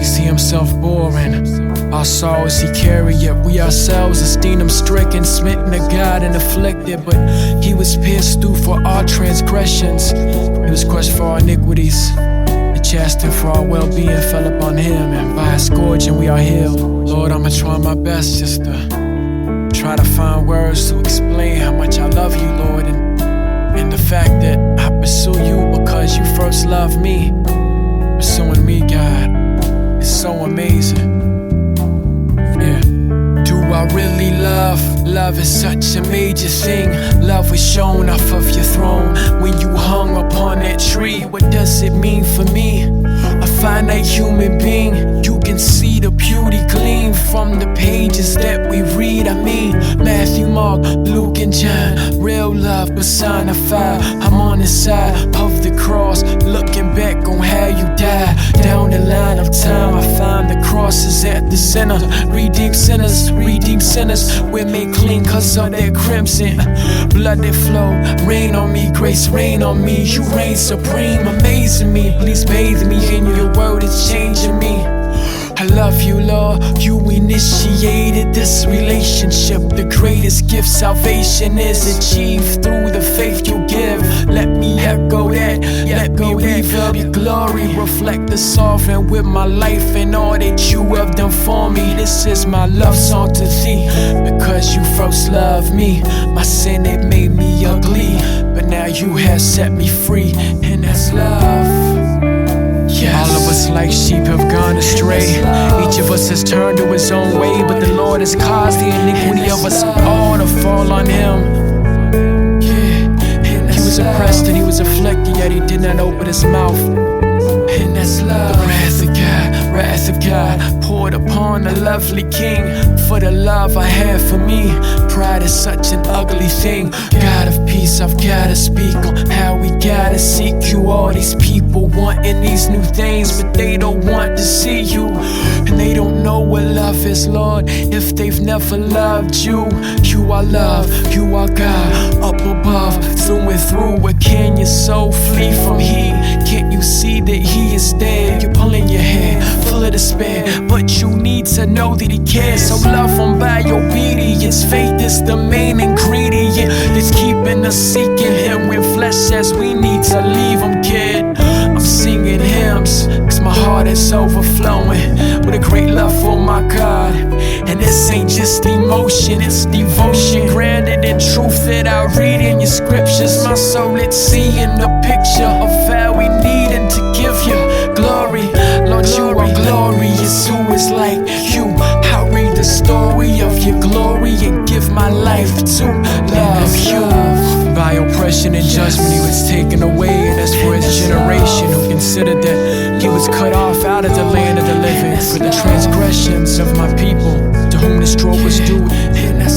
See himself boring, our sorrows he carried, yet we ourselves esteem him stricken, smitten of God and afflicted. But he was pierced through for our transgressions, he was crushed for our iniquities. The chastisement for our well-being fell upon him, and by his scourging we are healed. Lord, I'ma try my best just to try to find words to explain how much I love you, Lord, and the fact that I pursue you because you first loved me. Pursuing me, God, is so amazing. Yeah. Do I really love? Love is such a major thing. Love was shown off of your throne when you hung upon that tree. What does it mean for me? A finite human being. You can see the beauty gleam from the pages that we read. I mean, Matthew, Mark, Luke, and John. Real love personified. I'm on the side of the cross, looking back on how you died. Down the line of time, I find the cross is at the center. Redeem sinners, we're made clean cause of that crimson blood that flowed. Rain on me, grace rain on me. You reign supreme, amazing me. Please bathe me in your word, it's changing me. I love you, Lord. You initiated this relationship. The greatest gift, salvation, is achieved through the faith you give. Let me echo that. Let me reveal your glory. Reflect the sovereign with my life and all that you have done for me. This is my love song to thee, because you first loved me. My sin, it made me ugly, but now you have set me free, and that's love. Yes. All of us like sheep have gone astray. Each of us has turned to his own way, but the Lord has caused the iniquity of us all to fall on him. Yeah. He was oppressed and he was afflicted, yet he did not open his mouth. And that's love. The wrath of God poured upon the lovely King. For the love I have for me, pride is such an ugly thing. God of peace, I've gotta speak on how we gotta seek you. All these people wanting these new things, but they don't want to see you. And they don't know what love is, Lord, if they've never loved you. You are love, you are God, up above, through and through. Where can your soul flee from He? Can't you see that He is there? You're pulling your hair, full of despair, but you need to know that He cares. So love Him by obedience. Faith is the main ingredient that's keeping us seeking Him. When flesh says we need to leave Him, kid, I'm singing hymns, cause my heart is overflowing with a great love for my God. And this ain't just emotion, it's devotion, grounded in truth that I read in your scriptures. My soul, it's seeing the picture of how we needing to give you glory. Lord, you are glorious, who is like you? I read the story of your glory and give my life to love you. By oppression and judgment he was taken away, and as for his generation who considered that he was cut off out of the land of the living, for the transgressions of my people, to whom the stroke was due,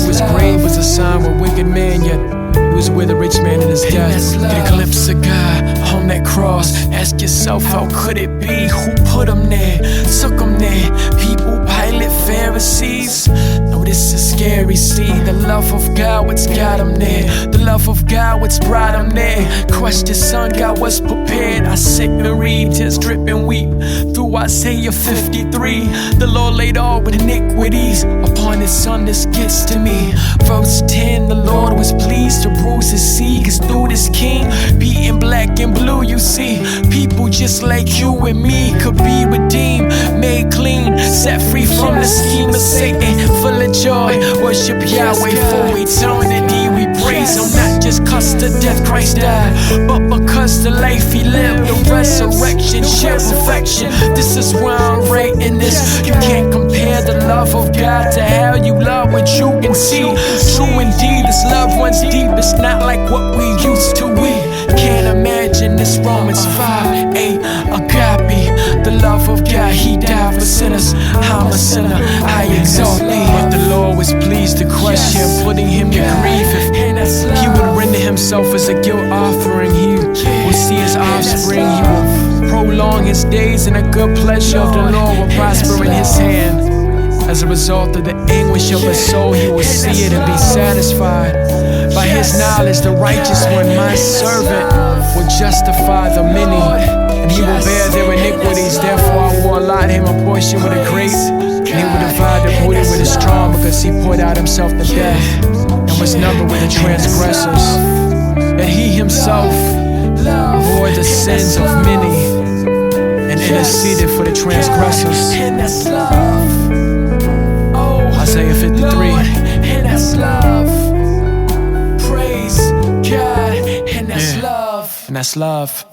whose grave was a sign of a wicked man, yet he was with a rich man in his death. Get a glimpse of God on that cross. Ask yourself, how could it be? Who put him there, took him there? People, Pilate, Pharisees. No, this is scary. See, the love of God, what's got him there? The love of God, what's brought him there? Crushed his son, God was prepared. I sit and read, tears drip and weep through Isaiah 53. The Lord laid all with iniquities upon his son. This gets to me. Verse 10, the Lord was pleased to bruise his seed, cause through this king, beaten black and blue, you see, people just like you and me could be redeemed, made clean, set free from the scheme of Satan, full of joy. Worship Yahweh for eternity. We praise him not just cause the death Christ died, but because the life he lived, the resurrection, sheer perfection. This is why I'm writing this. You can't compare the love of God to how you love what you can see. True indeed, this love runs deep. It's not like what we used to. We can't imagine this. Romans 5:8, agape, the love of God. He died for sinners. I'm a sinner, I exalt thee. But the Lord was pleased to crush him, putting him to grief. If he would render himself as a guilt offering, he will see his offspring. He will prolong his days, and a good pleasure of the Lord will prosper in his hand. As a result of the anguish of his soul, he will see it and be satisfied. By his knowledge, the righteous one, my servant, will justify the many, and he will bear their iniquities. Therefore I will allot him a portion wish it were the great, and he would divide the booty with his strong, because he poured out himself to death and was numbered with the transgressors. That he himself bore the sins of many and interceded for the transgressors. Isaiah 53. And that's love. Praise God, and that's love. And that's love.